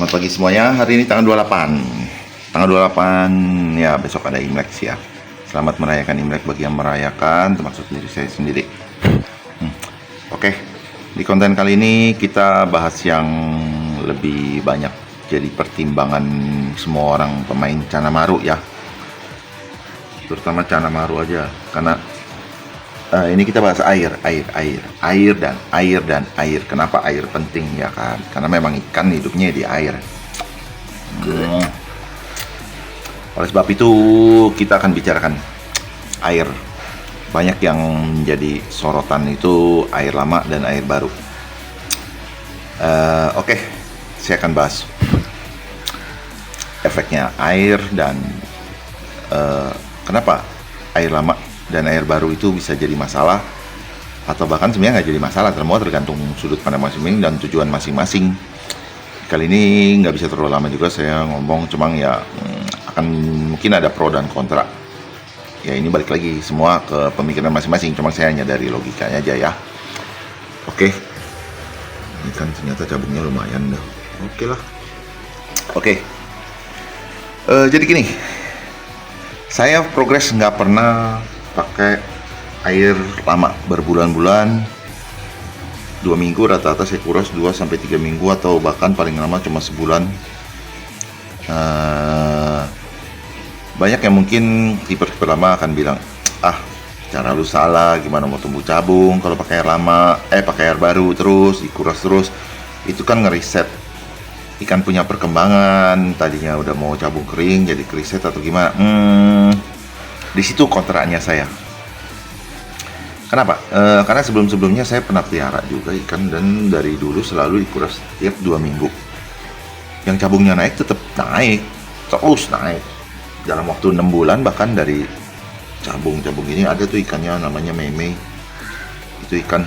Selamat pagi semuanya. Hari ini tanggal 28. Tanggal 28 ya, besok ada Imlek sih ya. Selamat merayakan Imlek bagi yang merayakan, termasuk diri saya sendiri. Oke. Di konten kali ini kita bahas yang lebih banyak jadi pertimbangan semua orang pemain Canamaru ya. Terutama Canamaru aja, karena ini kita bahas air. Kenapa air penting ya kan? Karena memang ikan hidupnya di air. Oleh sebab itu kita akan bicarakan air. Banyak yang menjadi sorotan itu air lama dan air baru. Oke, saya akan bahas efeknya air dan kenapa air lama dan air baru itu bisa jadi masalah, atau bahkan sebenarnya nggak jadi masalah, semua tergantung sudut pandang masing-masing dan tujuan masing-masing. Kali ini nggak bisa terlalu lama juga saya ngomong, cuma ya akan mungkin ada pro dan kontra. Ya ini balik lagi semua ke pemikiran masing-masing, cuma saya hanya dari logikanya aja ya. Oke, ini kan ternyata cabungnya lumayan dah. Oke lah. Oke. Jadi gini, saya progres nggak pernah pakai air lama berbulan-bulan. 2 minggu rata-rata saya kuras 2-3 minggu, atau bahkan paling lama cuma sebulan. Banyak yang mungkin kiper-kiper lama akan bilang, cara lu salah, gimana mau tumbuh cabung kalau pakai air lama, pakai air baru terus dikuras terus. Itu kan ngeriset ikan punya perkembangan, tadinya udah mau cabung kering jadi kriset atau gimana. Di situ kontraannya saya. Kenapa? Karena sebelum-sebelumnya saya pernah pelihara juga ikan, dan dari dulu selalu dikuras tiap 2 minggu. Yang cabungnya naik tetap naik, terus naik. Dalam waktu 6 bulan bahkan dari cabung-cabung ini ada tuh ikannya namanya meme. Itu ikan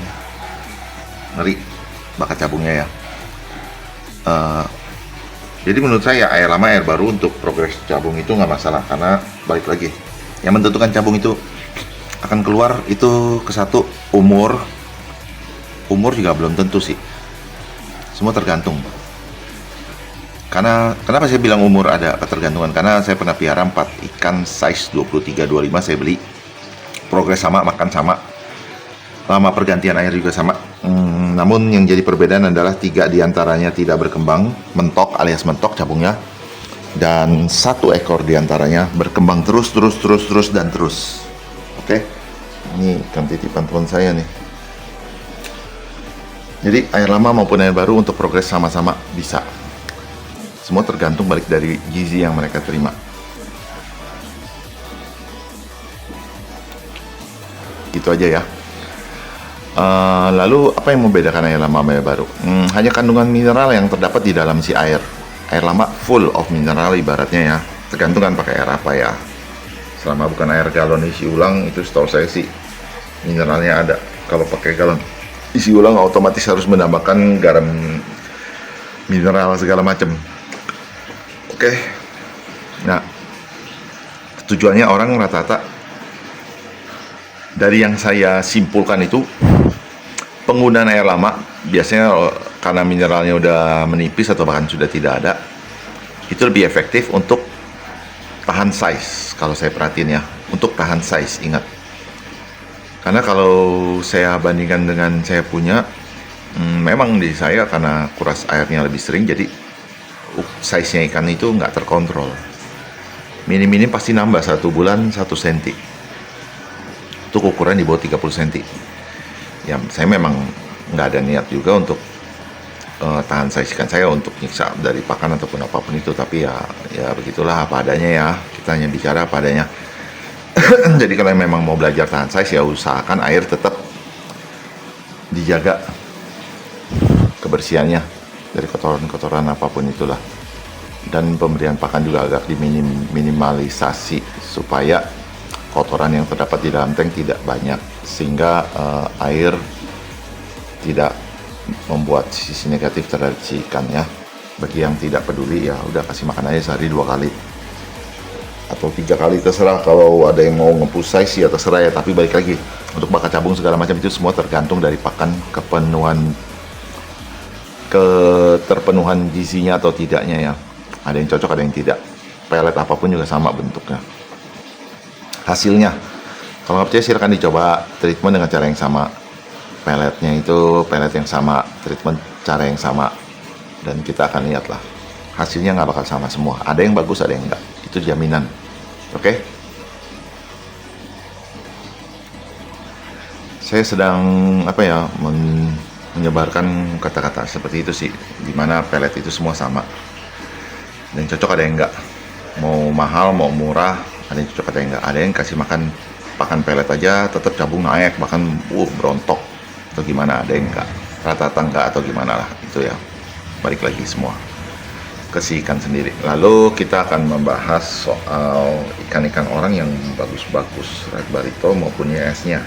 ngeri bakat cabungnya ya. Jadi menurut saya air lama air baru untuk progres cabung itu nggak masalah, karena balik lagi yang menentukan cabung itu akan keluar itu ke satu umur juga belum tentu sih, semua tergantung. Karena kenapa saya bilang umur ada ketergantungan, karena saya pernah piara 4 ikan size 23-25 saya beli, progres sama, makan sama, lama pergantian air juga sama. Namun yang jadi perbedaan adalah 3 diantaranya tidak berkembang, mentok alias mentok cabungnya, dan 1 ekor diantaranya berkembang terus. Oke, ini kan titipan teman saya nih. Jadi air lama maupun air baru untuk progres sama-sama bisa. Semua tergantung balik dari gizi yang mereka terima. Gitu aja ya. Lalu apa yang membedakan air lama sama air baru? Hanya kandungan mineral yang terdapat di dalam si air. Air lama full of mineral ibaratnya ya. Tergantung kan pakai air apa ya. Selama bukan air galon isi ulang, itu setahu saya sih mineralnya ada. Kalau pakai galon isi ulang otomatis harus menambahkan garam, mineral segala macam. Oke. Nah, tujuannya orang rata-rata dari yang saya simpulkan itu, penggunaan air lama biasanya karena mineralnya udah menipis atau bahkan sudah tidak ada, itu lebih efektif untuk tahan size. Kalau saya perhatiin ya, untuk tahan size, ingat. Karena kalau saya bandingkan dengan saya punya, memang di saya karena kuras airnya lebih sering, jadi size-nya ikan itu nggak terkontrol. Minim-minim pasti nambah 1 bulan 1 cm. Untuk ukuran di bawah 30 cm. Ya, saya memang nggak ada niat juga untuk tahan size ikan saya untuk nyiksa dari pakan ataupun apapun itu, tapi ya begitulah apa adanya ya, kita hanya bicara apa adanya. Jadi kalau memang mau belajar tahan size, ya usahakan air tetap dijaga kebersihannya dari kotoran-kotoran apapun itulah, dan pemberian pakan juga agak diminimalisasi supaya kotoran yang terdapat di dalam tank tidak banyak, sehingga air tidak membuat sisi negatif terhadap si ikan ya. Bagi yang tidak peduli, ya udah kasih makan aja sehari 2 kali atau 3 kali, terserah. Kalau ada yang mau nge-push size ya terserah ya, tapi balik lagi untuk bakat cabung segala macam itu semua tergantung dari pakan, kepenuhan keterpenuhan gizinya atau tidaknya ya. Ada yang cocok, ada yang tidak. Pelet apapun juga sama bentuknya. Hasilnya, kalau nggak percaya silakan dicoba treatment dengan cara yang sama. Peletnya itu pelet yang sama, treatment cara yang sama, dan kita akan lihatlah hasilnya nggak bakal sama semua. Ada yang bagus, ada yang enggak. Itu jaminan. Oke? Saya sedang menyebarkan kata-kata seperti itu sih, dimana pelet itu semua sama. Ada yang cocok, ada yang enggak. Mau mahal, mau murah, ada yang cocok, ada yang enggak. Ada yang kasih makan pakan pelet aja tetap cabung naik, bahkan berontok atau gimana, ada yang enggak. Rata-rata enggak atau gimana lah, itu ya. Balik lagi semua ke si ikan sendiri. Lalu kita akan membahas soal ikan-ikan orang yang bagus-bagus, red barito maupun YS-nya.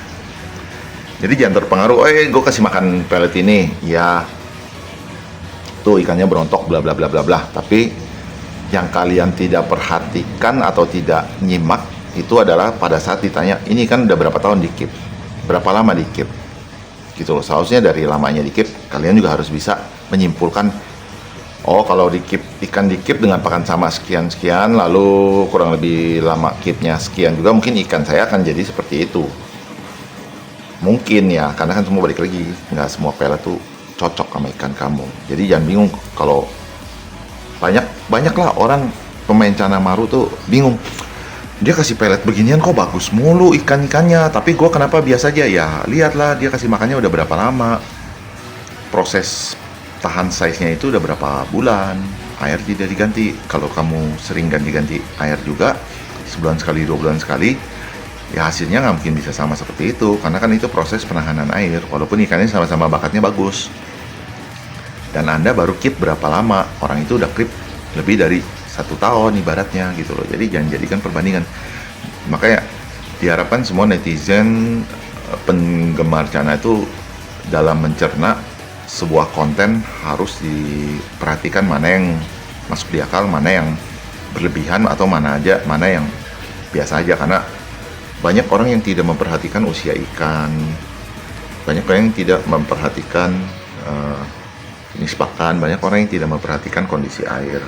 Jadi jangan terpengaruh, gue kasih makan pelet ini, ya tuh ikannya berontok bla bla bla bla bla. Tapi yang kalian tidak perhatikan atau tidak nyimak itu adalah pada saat ditanya, ini kan udah berapa tahun di keep, berapa lama di keep, gitu loh. Seharusnya dari lamanya di keep, kalian juga harus bisa menyimpulkan, oh kalau di keep, ikan di keep dengan pakan sama sekian-sekian, lalu kurang lebih lama keepnya sekian juga, mungkin ikan saya akan jadi seperti itu. Mungkin ya, karena kan semua balik lagi, nggak semua pelet tuh cocok sama ikan kamu. Jadi jangan bingung kalau banyaklah orang pemain Canamaru tuh bingung. Dia kasih pelet beginian kok bagus mulu ikan-ikannya, tapi gue kenapa biasa aja ya? Lihatlah dia kasih makannya udah berapa lama, proses tahan size-nya itu udah berapa bulan, air tidak diganti. Kalau kamu sering ganti-ganti air juga, sebulan sekali, 2 bulan sekali, ya hasilnya nggak mungkin bisa sama seperti itu, karena kan itu proses penahanan air, walaupun ikannya sama-sama bakatnya bagus. Dan Anda baru keep berapa lama, orang itu udah keep lebih dari 1 tahun ibaratnya gitu loh. Jadi jangan jadikan perbandingan. Makanya diharapkan semua netizen, penggemar Cana itu dalam mencerna sebuah konten harus diperhatikan mana yang masuk di akal, mana yang berlebihan, atau mana yang biasa aja. Karena banyak orang yang tidak memperhatikan usia ikan, banyak orang yang tidak memperhatikan jenis pakan, banyak orang yang tidak memperhatikan kondisi air.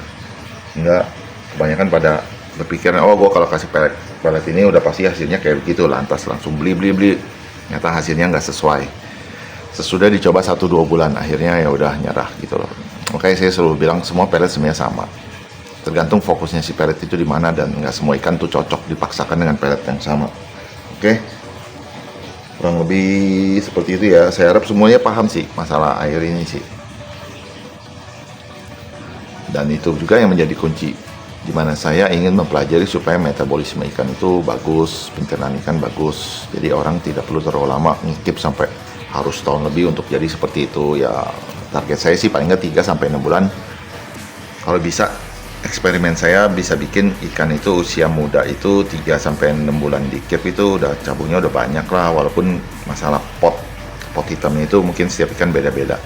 Enggak, kebanyakan pada berpikiran, oh gue kalau kasih pelet ini udah pasti hasilnya kayak begitu, lantas langsung beli. Ternyata hasilnya nggak sesuai. Sesudah dicoba 1-2 bulan, akhirnya ya udah nyerah gitu loh. Makanya saya selalu bilang semua pelet sebenarnya sama. Tergantung fokusnya si pelet itu di mana, dan nggak semua ikan tuh cocok dipaksakan dengan pelet yang sama. Oke, kurang lebih seperti itu ya. Saya harap semuanya paham sih masalah air ini sih. Dan itu juga yang menjadi kunci, di mana saya ingin mempelajari supaya metabolisme ikan itu bagus, pencernaan ikan bagus. Jadi orang tidak perlu terlalu lama ngikip sampai harus tahun lebih untuk jadi seperti itu ya. Target saya sih paling nggak 3-6 bulan. Kalau bisa, eksperimen saya bisa bikin ikan itu usia muda itu 3-6 bulan di keep itu udah cabungnya udah banyak lah. Walaupun masalah pot hitamnya itu mungkin setiap ikan beda-beda,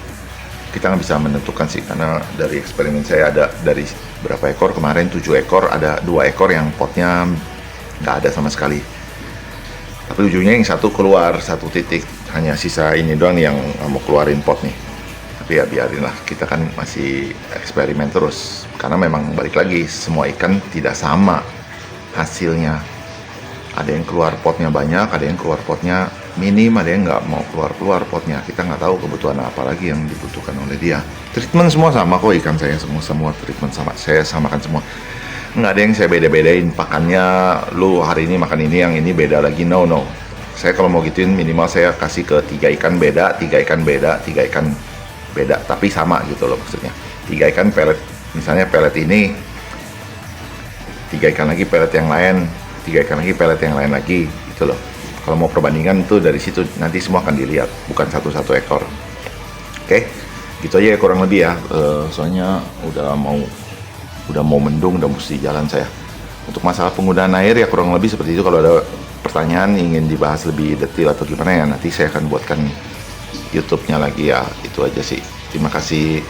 kita nggak bisa menentukan sih, karena dari eksperimen saya ada dari berapa ekor kemarin, 7 ekor, ada 2 ekor yang potnya nggak ada sama sekali, tapi ujungnya yang satu keluar 1 titik, hanya sisa ini doang yang mau keluarin pot nih. Tapi ya biarin lah, kita kan masih eksperimen terus, karena memang balik lagi semua ikan tidak sama hasilnya. Ada yang keluar potnya banyak, ada yang keluar potnya minim, ada yang nggak mau keluar potnya. Kita nggak tahu kebutuhan apa lagi yang dibutuhkan oleh dia. Treatment semua sama kok, ikan saya semua treatment sama, saya samakan semua. Nggak ada yang saya beda-bedain pakannya, lu hari ini makan ini, yang ini beda lagi, no. Saya kalau mau gituin minimal saya kasih ke 3 ikan beda, 3 ikan beda, 3 ikan beda, tapi sama gitu loh maksudnya. 3 ikan pelet, misalnya pelet ini, 3 ikan lagi pelet yang lain, 3 ikan lagi pelet yang lain lagi gitu loh. Kalau mau perbandingan tuh dari situ nanti semua akan dilihat, bukan satu-satu ekor. Oke, gitu aja ya kurang lebih ya. Soalnya udah mau mendung, udah mesti jalan saya. Untuk masalah penggunaan air ya kurang lebih seperti itu. Kalau ada pertanyaan ingin dibahas lebih detail atau gimana ya, nanti saya akan buatkan YouTube-nya lagi ya. Itu aja sih. Terima kasih.